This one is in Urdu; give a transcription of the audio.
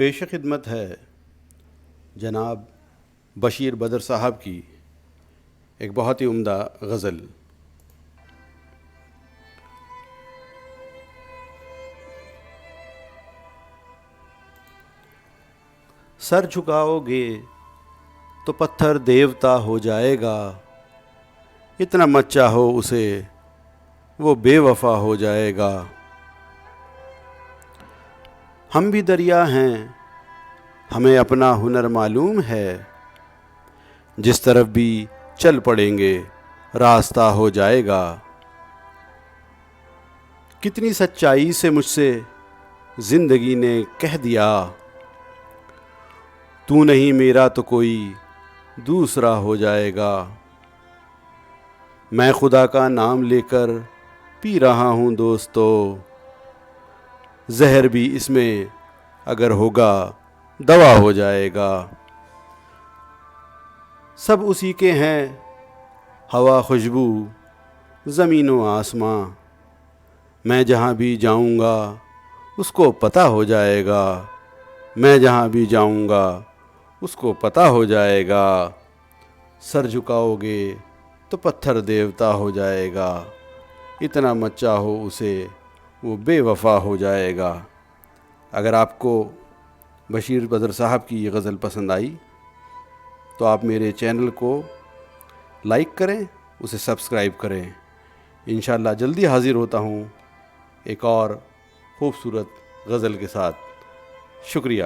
پیش خدمت ہے جناب بشیر بدر صاحب کی ایک بہت ہی عمدہ غزل۔ سر جھکاؤ گے تو پتھر دیوتا ہو جائے گا، اتنا مت چاہو اسے وہ بے وفا ہو جائے گا۔ ہم بھی دریا ہیں، ہمیں اپنا ہنر معلوم ہے، جس طرف بھی چل پڑیں گے راستہ ہو جائے گا۔ کتنی سچائی سے مجھ سے زندگی نے کہہ دیا، تو نہیں میرا تو کوئی دوسرا ہو جائے گا۔ میں خدا کا نام لے کر پی رہا ہوں دوستو، زہر بھی اس میں اگر ہوگا دوا ہو جائے گا۔ سب اسی کے ہیں، ہوا خوشبو زمین و آسماں، میں جہاں بھی جاؤں گا اس کو پتہ ہو جائے گا، میں جہاں بھی جاؤں گا اس کو پتہ ہو جائے گا۔ سر جھکاؤ گے تو پتھر دیوتا ہو جائے گا، اتنا مت چاہو اسے وہ بے وفا ہو جائے گا۔ اگر آپ کو بشیر بدر صاحب کی یہ غزل پسند آئی تو آپ میرے چینل کو لائک کریں، اسے سبسکرائب کریں۔ انشاءاللہ جلدی حاضر ہوتا ہوں ایک اور خوبصورت غزل کے ساتھ۔ شکریہ۔